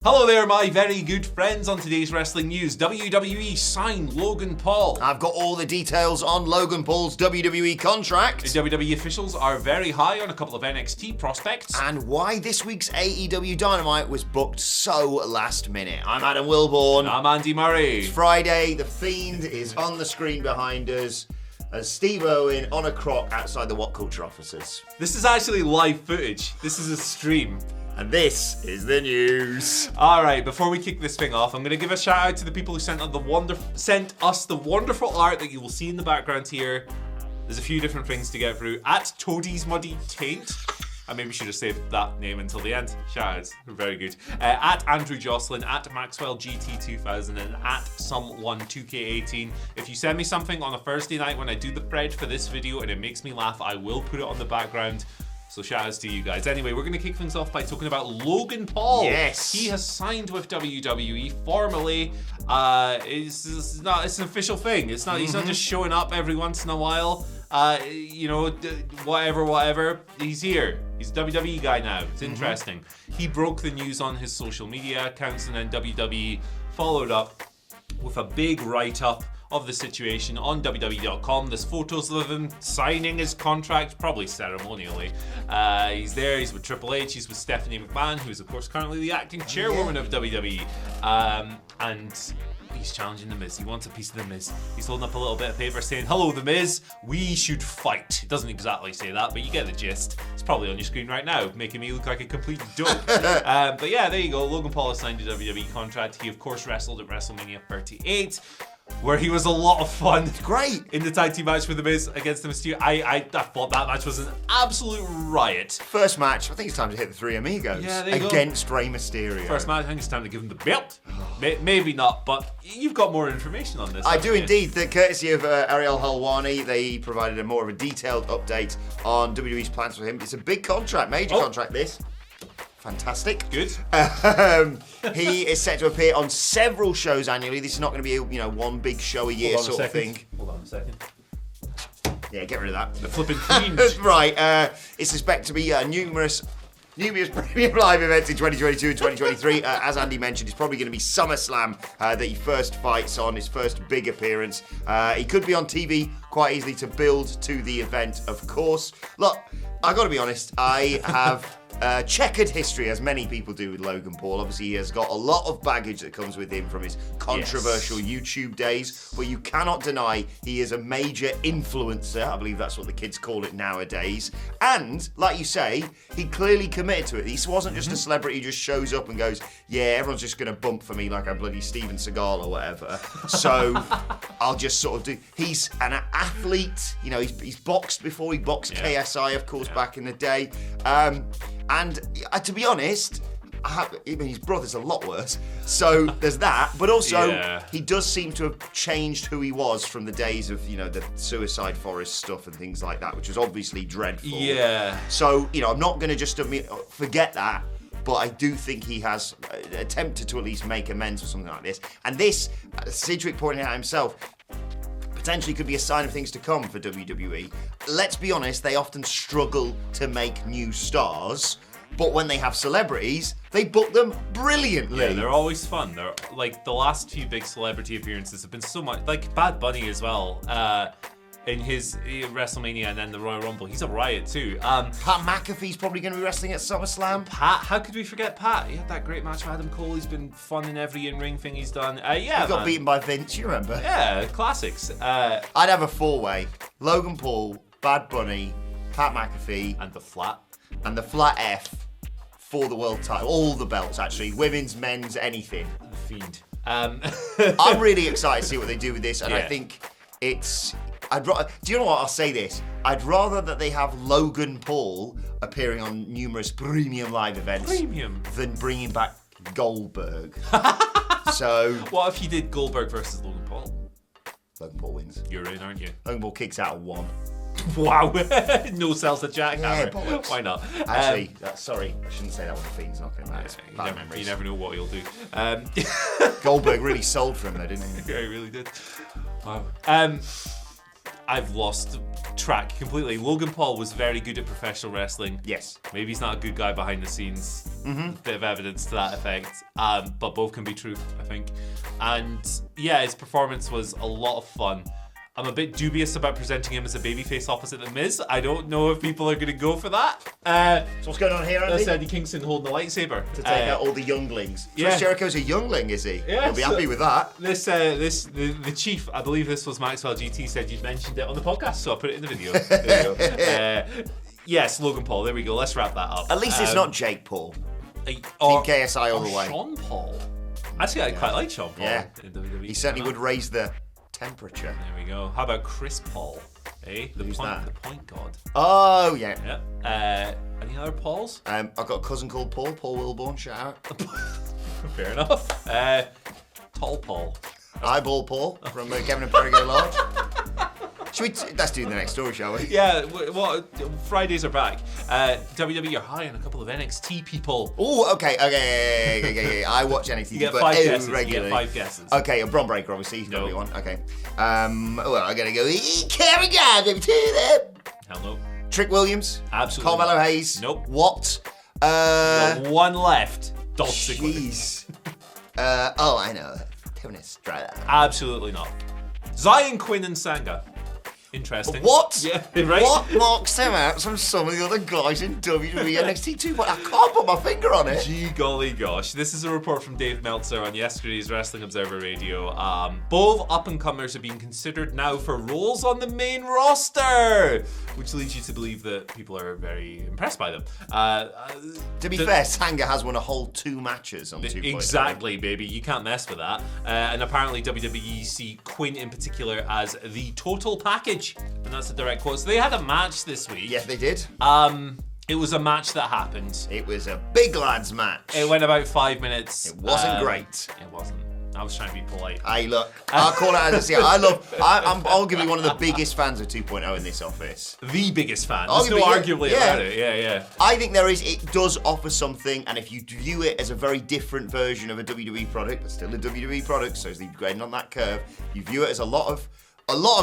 Hello there, my very good friends. On today's wrestling news, WWE signed Logan Paul. I've got all the details on Logan Paul's WWE contract. WWE officials are very high on a couple of NXT prospects. And why this week's AEW Dynamite was booked so last minute. I'm Adam Wilborn. I'm Andy Murray. It's Friday, the Fiend is on the screen behind us as Steve Owen on a croc outside the WhatCulture offices. This is actually live footage. This is a stream. And this is the news. All right, before we kick this thing off, I'm going to give a shout out to the people who sent us the wonderful art that you will see in the background here. There's a few different things to get through. At Toadie's Muddy Taint. I maybe should have saved that name until the end. Shout outs. Very good. At Andrew Jocelyn, at Maxwell GT2000, and at Someone2K18. If you send me something on a Thursday night when I do the thread for this video and it makes me laugh, I will put it on the background. So shout outs to you guys. Anyway, we're going to kick things off by talking about Logan Paul. Yes. He has signed with WWE formally. It's an official thing. It's not. He's not just showing up every once in a while. Whatever. He's here. He's a WWE guy now. It's interesting. He broke the news on his social media accounts, and then WWE followed up with a big write-up of the situation on WWE.com. There's photos of him signing his contract, probably ceremonially. He's there, he's with Triple H, he's with Stephanie McMahon, who's of course currently the acting chairwoman of WWE. And he's challenging The Miz. He wants a piece of The Miz. He's holding up a little bit of paper saying, "Hello, The Miz, we should fight." It doesn't exactly say that, but you get the gist. It's probably on your screen right now, making me look like a complete dope. But yeah, there you go. Logan Paul has signed a WWE contract. He of course wrestled at WrestleMania 38. Where he was a lot of fun. Great. In the tag team match with The Miz against the Mysterio. I thought that match was an absolute riot. First match, I think it's time to hit the Three Amigos against Rey Mysterio. First match, I think it's time to give him the belt. Maybe not, but you've got more information on this. I do indeed. The courtesy of Ariel Helwani, they provided a more of a detailed update on WWE's plans for him. It's a big contract, major contract this. Fantastic. Good. He is set to appear on several shows annually. This is not going to be one big show a year sort of thing. Hold on a second. Yeah, get rid of that. The flipping fiend. Right. It's expected to be numerous premium live events in 2022 and 2023. As Andy mentioned, it's probably going to be SummerSlam that he first fights on, his first big appearance. He could be on TV quite easily to build to the event, of course. Look, I got to be honest, I have checkered history, as many people do with Logan Paul. Obviously, he has got a lot of baggage that comes with him from his controversial YouTube days, but you cannot deny he is a major influencer. I believe that's what the kids call it nowadays. And, like you say, he clearly committed to it. He wasn't just a celebrity who just shows up and goes, yeah, everyone's just going to bump for me like I'm bloody Steven Seagal or whatever. So I'll just sort of do... He's an athlete. You know, he's boxed before. He boxed KSI, of course, back in the day. And to be honest, his brother's a lot worse. So there's that. But also, he does seem to have changed who he was from the days of, the Suicide Forest stuff and things like that, which was obviously dreadful. Yeah. So, I'm not going to just forget that. But I do think he has attempted to at least make amends for something like this. And this, Sidgwick pointed out himself, potentially could be a sign of things to come for WWE. Let's be honest, they often struggle to make new stars, but when they have celebrities, they book them brilliantly. Yeah, they're always fun. They're like the last few big celebrity appearances have been so much, like Bad Bunny as well. In his WrestleMania and then the Royal Rumble, he's a riot too. Pat McAfee's probably going to be wrestling at SummerSlam. Pat, how could we forget Pat? He had that great match with Adam Cole. He's been fun in every in-ring thing he's done. He got beaten by Vince, you remember? Yeah, classics. I'd have a four-way. Logan Paul, Bad Bunny, Pat McAfee. And the flat. And the flat F for the world title. All the belts, actually. Women's, men's, anything. The Fiend. I'm really excited to see what they do with this, and I think it's... do you know what? I'll say this. I'd rather that they have Logan Paul appearing on numerous premium live events than bringing back Goldberg. So... What if you did Goldberg versus Logan Paul? Logan Paul wins. You're in, aren't you? Logan Paul kicks out of one. Wow. No sells a jackhammer. Yeah, why not? Actually, sorry, I shouldn't say that when the Fiend's knocking him out. You never know what he'll do. Goldberg really sold for him though, didn't he? Yeah, he really did. Wow. I've lost track completely. Logan Paul was very good at professional wrestling. Yes. Maybe he's not a good guy behind the scenes. Bit of evidence to that effect. But both can be true, I think. And yeah, his performance was a lot of fun. I'm a bit dubious about presenting him as a babyface opposite The Miz. I don't know if people are going to go for that. So what's going on here, Andy? That's Eddie Kingston holding the lightsaber. To take out all the younglings. Yeah. Chris Jericho's a youngling, is he? Yeah, He'll be happy with that. The chief, I believe this was Maxwell GT, said you'd mentioned it on the podcast, so I put it in the video. There you go. Yes, Logan Paul. There we go. Let's wrap that up. At least it's not Jake Paul. Team KSI all the way. Sean Paul. Actually, I quite like Sean Paul. Yeah. In WWE. He certainly would raise the temperature. There we go. How about Chris Paul? The Who's that? point god. Oh, yeah. Yeah. Any other Pauls? I've got a cousin called Paul Wilborn, shout out. Fair enough. Tall Paul. Eyeball Paul from Kevin and Perry Go Large. Let's do the next story, shall we? Yeah, Fridays are back. WWE are hiring a couple of NXT people. Oh, okay. I watch NXT. You get 5 guesses. Regularly. You get 5 guesses. Okay, a Bron Breaker, obviously. He's got to be one. Okay. Well, I'm going to go, Carry God, Hell no. Trick Williams. Absolutely. Carmelo Hayes. Nope. What? Got one left. Dolph Ziggler. Jeez. I know. Tony Strada. Absolutely not. Zion, Quinn, and Sanga. Interesting. What? Yeah, right? What marks them out from some of the other guys in WWE NXT 2? But I can't put my finger on it. Gee golly gosh. This is a report from Dave Meltzer on yesterday's Wrestling Observer Radio. Both up-and-comers are being considered now for roles on the main roster, which leads you to believe that people are very impressed by them. To be fair, Sanga has won a whole 2 matches on 2.0. Exactly, baby. You can't mess with that. And apparently WWE see Quinn in particular as the total package. And that's a direct quote. So they had a match this week. Yes, they did. It was a match that happened. It was a big lads match. It went about 5 minutes. It wasn't great. It wasn't. I was trying to be polite. I'll call it as I see it. I'm arguably one of the biggest fans of 2.0 in this office. The biggest fan. There's no arguably about it. Yeah. I think it does offer something, and if you view it as a very different version of a WWE product, but still a WWE product, so it's grading on that curve, you view it as a lot of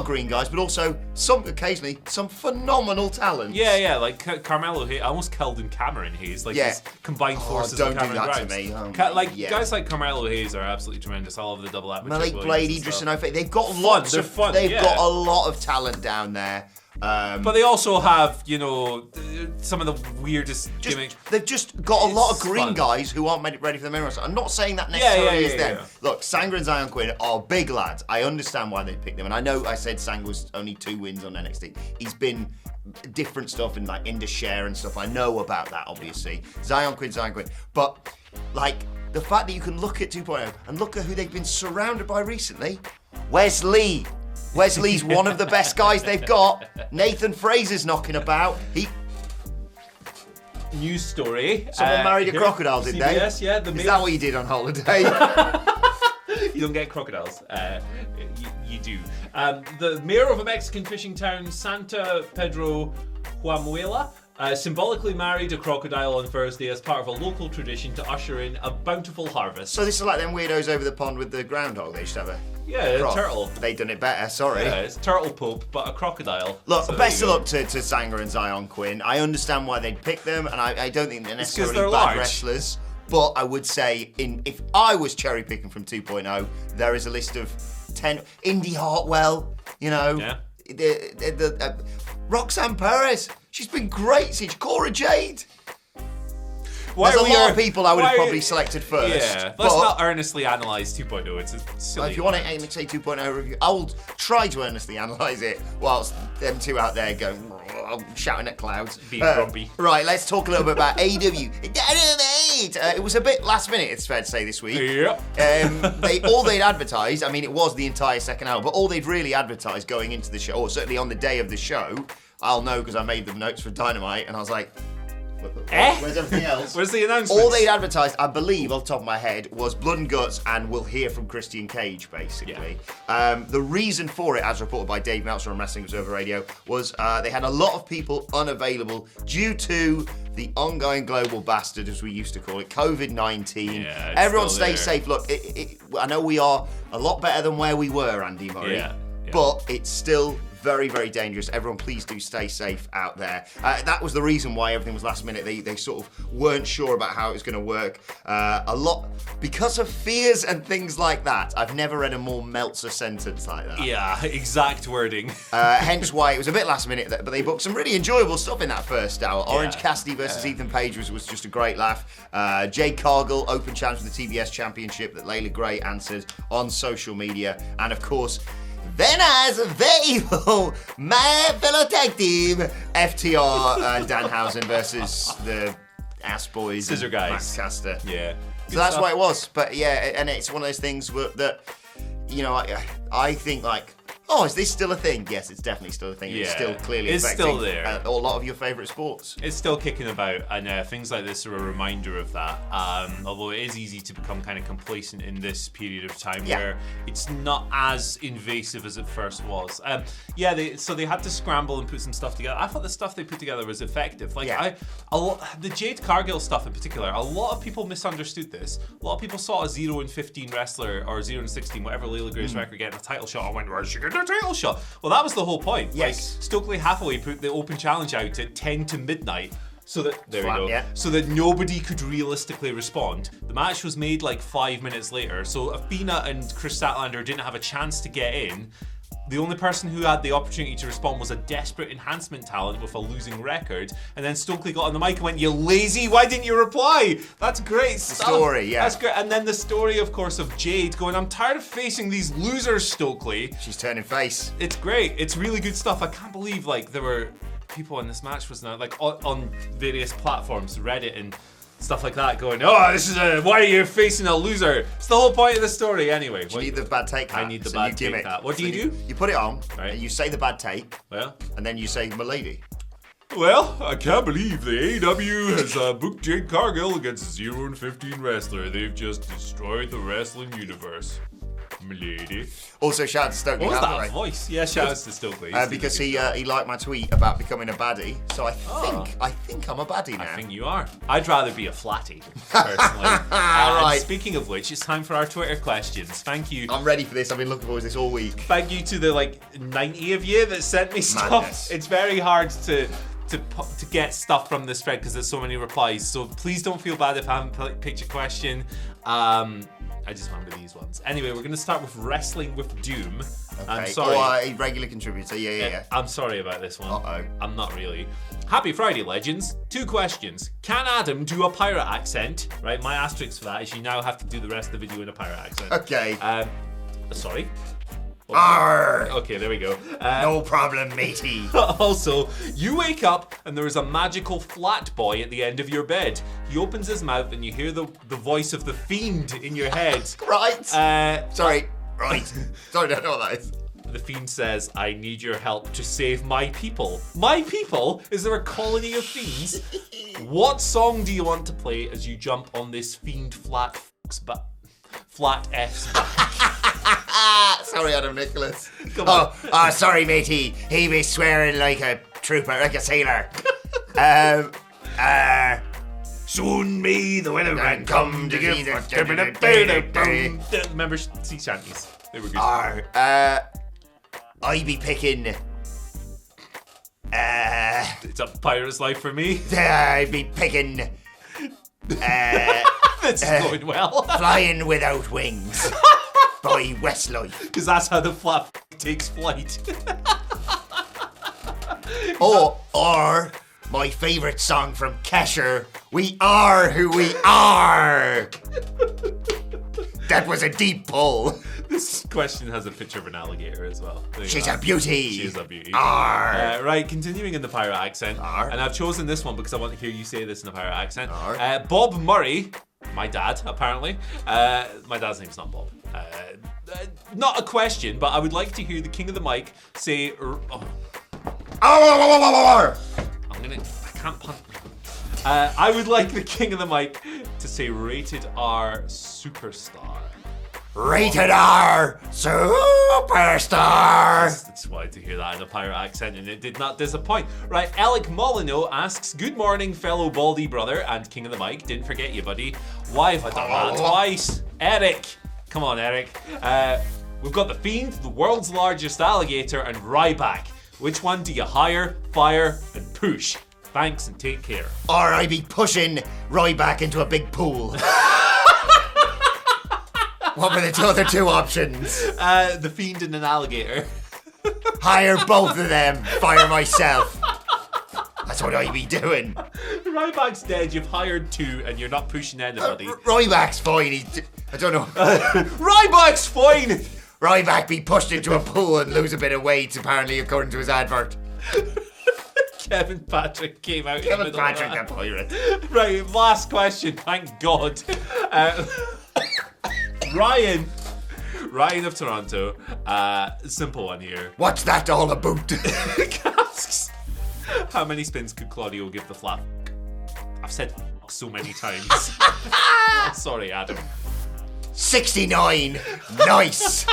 green guys, but also occasionally some phenomenal talent. Yeah, like Carmelo Hayes. I almost called him Cameron Hayes. Like his combined forces don't of Cameron do that Grimes. to me. Guys like Carmelo Hayes are absolutely tremendous. I love the double act. Malik Blade, Idris and Ofe. They've got They're fun. They've got a lot of talent down there. But they also have, some of the weirdest gimmicks. They've just got a lot of green guys who aren't ready for the main roster. I'm not saying that necessarily is them. Look, Sanga and Zion Quinn are big lads. I understand why they picked them. And I know I said Sanga was only 2 wins on NXT. He's been different stuff in like Indus Share and stuff. I know about that, obviously. Zion Quinn. But like the fact that you can look at 2.0 and look at who they've been surrounded by recently. Wesley's one of the best guys they've got. Nathan Fraser's knocking about. News story. Someone married a crocodile, did they? Yes, yeah. Is that what you did on holiday? You don't get crocodiles. You do. The mayor of a Mexican fishing town, Santa Pedro Huamuela, symbolically married a crocodile on Thursday as part of a local tradition to usher in a bountiful harvest. So this is like them weirdos over the pond with the groundhog. They used to have a turtle. They done it better, sorry. Yeah, it's Turtle Pope, but a crocodile. Look, so best of luck to Sanga and Zion Quinn. I understand why they'd pick them, and I don't think they're necessarily bad large wrestlers. But I would say, if I was cherry picking from 2.0, there is a list of 10. Indy Hartwell, Roxanne Perez. She's been great since Cora Jade. There's a lot of people I would have probably selected first. Yeah, let's not earnestly analyse 2.0. It's a silly. Well, if you want an NXT 2.0 review, I will try to earnestly analyse it whilst them two out there going shouting at clouds. Being grumpy. Right, let's talk a little bit about AEW. Dynamite! It was a bit last minute, it's fair to say, this week. Yep. All they'd advertised, I mean, it was the entire second hour, but all they'd really advertised going into the show, or certainly on the day of the show, I'll know because I made them notes for Dynamite, and I was like, where's everything else? Where's the announcement? All they'd advertised, I believe, off the top of my head, was Blood and Guts and we'll hear from Christian Cage, basically. Yeah. The reason for it, as reported by Dave Meltzer on Wrestling Observer Radio, was they had a lot of people unavailable due to the ongoing global bastard, as we used to call it, COVID-19. Yeah, everyone stay safe. Look, I know we are a lot better than where we were, Andy Murray, but it's still very, very dangerous. Everyone, please do stay safe out there. That was the reason why everything was last minute. They sort of weren't sure about how it was going to work. A lot because of fears and things like that. I've never read a more Meltzer sentence like that. Yeah, exact wording. Hence why it was a bit last minute, but they booked some really enjoyable stuff in that first hour. Orange Yeah. Cassidy versus Ethan Page was just a great laugh. Jade Cargill, open challenge for the TBS Championship that Layla Gray answered on social media. And of course, then as available, my fellow tag team, FTR Danhausen versus the Ass Boys. Scissor Guys. Max Caster. Yeah. So that's why it was. But yeah, and it's one of those things that, you know, I think like, oh, is this still a thing? Yes, it's definitely still a thing. Yeah, It's still clearly it's affecting still there. A lot of your favourite sports. It's still kicking about, and things like this are a reminder of that. Although it is easy to become kind of complacent in this period of time where it's not as invasive as it first was. So they had to scramble and put some stuff together. I thought the stuff they put together was effective. Like the Jade Cargill stuff in particular, a lot of people misunderstood this. A lot of people saw a 0-15 wrestler or 0-16, whatever Layla Gray's record, getting a title shot and went, where's she getting a title shot? Well, that was the whole point. Yes. Like, Stokely Hathaway put the open challenge out at 10 to midnight so that so that nobody could realistically respond. The match was made like 5 minutes later, so Athena and Chris Statlander didn't have a chance to get in. The only person who had the opportunity to respond was a desperate enhancement talent with a losing record. And then Stokely got on the mic and went, "You lazy, why didn't you reply?" That's great stuff. The story, yeah. That's great. And then the story, of course, of Jade going, "I'm tired of facing these losers, Stokely." She's turning face. It's great. It's really good stuff. I can't believe like there were people in this match was now like on various platforms, Reddit and stuff like that, going, "Oh, this is why are you facing a loser?" It's the whole point of the story, anyway. You need the bad take hat. I need the It's a bad new take gimmick. hat. What do you do? You put it on, Right. and you say the bad take, Well, and then you say, "Milady." Well, I can't believe the AEW has booked Jade Cargill against a 0-15 wrestler. They've just destroyed the wrestling universe. Milady. Also, shout out to Stokely What was Hathaway. that voice? Yeah, shout outs to Stokely. Because he liked my tweet about becoming a baddie, so I think I'm a baddie now. I think you are. I'd rather be a flatty, personally. Right. And speaking of which, it's time for our Twitter questions. Thank you. I'm ready for this. I've been looking forward to this all week. Thank you to the 90 of you that sent me stuff. Madness. It's very hard to get stuff from this thread because there's so many replies. So please don't feel bad if I haven't picked your question. I just remember these ones. Anyway, we're going to start with Wrestling with Doom. Okay. I'm sorry. A regular contributor. Yeah. I'm sorry about this one. Uh-oh. I'm not really. Happy Friday, legends. 2 questions. Can Adam do a pirate accent? Right, my asterisk for that is you now have to do the rest of the video in a pirate accent. Okay. Sorry? Arr! Okay, there we go. No problem, matey. Also, you wake up and there is a magical flat boy at the end of your bed. He opens his mouth and you hear the voice of the Fiend in your head. Right. Sorry. Right. Sorry, I don't know what that is. The Fiend says, "I need your help to save my people." My people? Is there a colony of fiends? What song do you want to play as you jump on this Fiend flat F's back? Sorry, Adam Nicholas. Come on. Oh, sorry, matey. He be swearing like a trooper, like a sailor. Soon may the weatherman come to give us. Remember sea shanties? They were good. I be picking. It's a pirate's life for me. I be picking. This is going well. Flying Without Wings by Westlife. Because that's how the flat takes flight. Or my favourite song from Kesher, "We Are Who We Are." That was a deep pull. This question has a picture of an alligator as well. She's a beauty. She is a beauty. Arr. Right, continuing in the pirate accent. Arr. And I've chosen this one because I want to hear you say this in a pirate accent. Arr. Bob Murray, my dad, apparently. My dad's name's not Bob. Not a question, but I would like to hear the king of the mic say... I can't punt. I would like the king of the mic to say Rated R Superstar. Rated R Superstar. I just wanted to hear that in a pirate accent and it did not disappoint. Right, Alec Molyneux asks, "Good morning, fellow baldy brother and king of the mic. Didn't forget you, buddy. Why have I done that twice? Eric." Come on, Eric. We've got the Fiend, the world's largest alligator, and Ryback. Which one do you hire, fire, and push? Thanks and take care. Or I be pushing Ryback into a big pool. What were the other two options? The Fiend and an alligator. Hire both of them, fire myself. That's what I be doing. Ryback's dead, you've hired two, and you're not pushing anybody. Ryback's fine. I don't know. Ryback's fine! Ryback be pushed into a pool and lose a bit of weight, apparently, according to his advert. Kevin Patrick came out Kevin in the middle Patrick, of the pirate. that. Right, last question, thank God. Ryan of Toronto, simple one here. What's that all about? Asks, how many spins could Claudio give the flat? I've said so many times. Sorry, Adam. 69. Nice.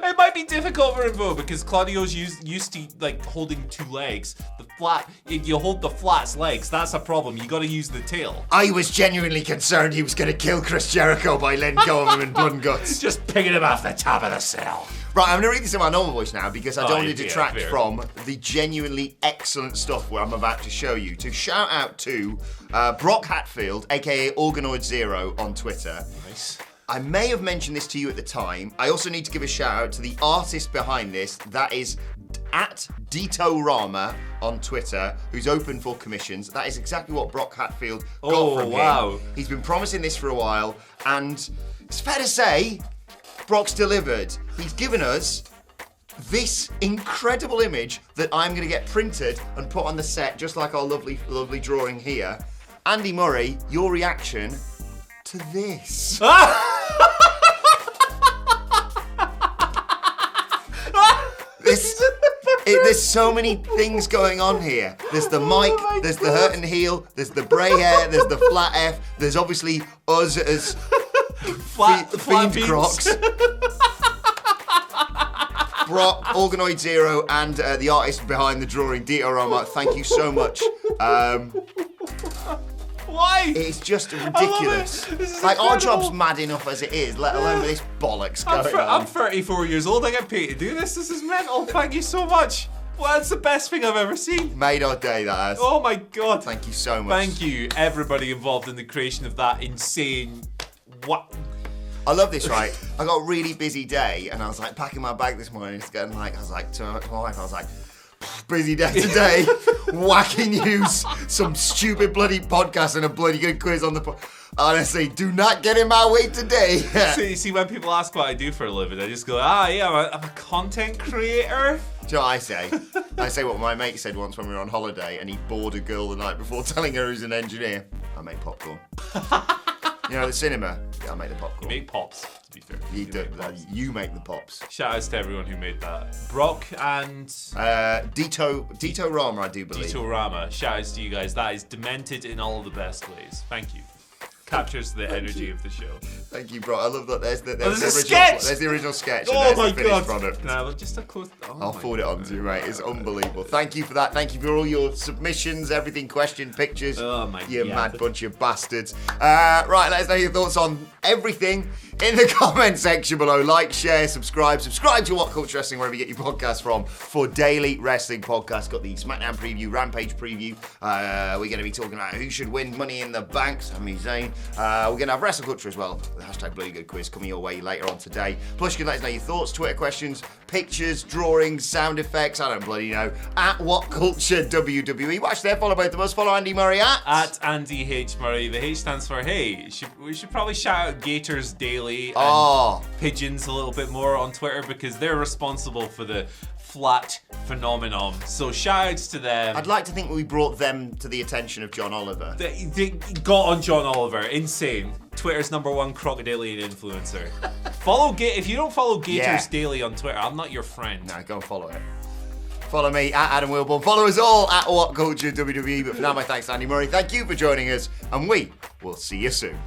It might be difficult for him though, because Claudio's used to like holding two legs. The flat, you hold the flat's legs, that's a problem. You gotta use the tail. I was genuinely concerned he was going to kill Chris Jericho by letting go of him in blood and guts. Just picking him off the top of the cell. Right, I'm going to read this in my normal voice now because I don't want to detract fair. from the genuinely excellent stuff where I'm about to show you. To shout out to Brock Hatfield, aka Organoid Zero on Twitter. Nice. I may have mentioned this to you at the time. I also need to give a shout out to the artist behind this. That is at Dito Rama on Twitter, who's open for commissions. That is exactly what Brock Hatfield got from him. He's been promising this for a while, and it's fair to say, Brock's delivered. He's given us this incredible image that I'm going to get printed and put on the set, just like our lovely, lovely drawing here. Andy Murray, your reaction to this? There's so many things going on here. There's the mic, there's the hurt and heel, there's the bray hair, there's the flat F, there's obviously us as Fiend Crocs. Brock, Organoid Zero, and the artist behind the drawing, Dito Rama, thank you so much. Why? It's just ridiculous. Like, our job's mad enough as it is, let alone with this bollocks going on. I'm 34 years old, I get paid to do this. This is mental. Thank you so much. Well, that's the best thing I've ever seen. Made our day, that has. Oh my God. Thank you so much. Thank you, everybody involved in the creation of that insane... What? I love this, right? I got a really busy day, and I was like packing my bag this morning, just getting like, I was like to my wife, I was like, busy day today, whacking news, some stupid bloody podcast and a bloody good quiz on the honestly, do not get in my way today. See, when people ask what I do for a living, I just go, yeah, I'm a content creator. Do you know what I say? I say what my mate said once when we were on holiday and he bored a girl the night before telling her he's an engineer. I make popcorn. You know, the cinema, yeah, I make the popcorn. You make pops, to be fair. You make the pops. Shout outs to everyone who made that. Brock and... Dito Rama, I do believe. Dito Rama. Shout outs to you guys. That is demented in all the best ways. Thank you. Captures the energy of the show. Thank you, bro. I love that. There's the sketch! There's the original sketch. Oh and my the finished God. product. Nah, well, just a close... I'll forward it on to you, mate. It's unbelievable. Thank you for that. Thank you for all your submissions, everything, question, pictures. Oh my God. You mad bunch of bastards. Right, let us know your thoughts on everything in the comment section below. Like, share, subscribe to What Culture Wrestling, wherever you get your podcasts from, for daily wrestling podcasts. Got the SmackDown preview, Rampage preview. We're going to be talking about who should win Money in the Bank, Sami Zayn. We're going to have Wrestle Culture as well. The hashtag Bloody Good Quiz coming your way later on today. Plus, you can let us know your thoughts, Twitter questions, pictures, drawings, sound effects. I don't bloody know. At WhatCulture WWE. Watch there. Follow both of us. Follow Andy Murray at Andy H Murray. The H stands for hey. We should probably shout out Gators Daily and Pigeons a little bit more on Twitter because they're responsible for the flat phenomenon. So shout outs to them. I'd like to think we brought them to the attention of John Oliver. They got on John Oliver. Insane. Twitter's #1 crocodilian influencer. If you don't follow Gators Daily on Twitter, I'm not your friend. No, go and follow it. Follow me at Adam Wilborn. Follow us all at WhatCulture WWE. But for now, my thanks to Andy Murray. Thank you for joining us, and we will see you soon.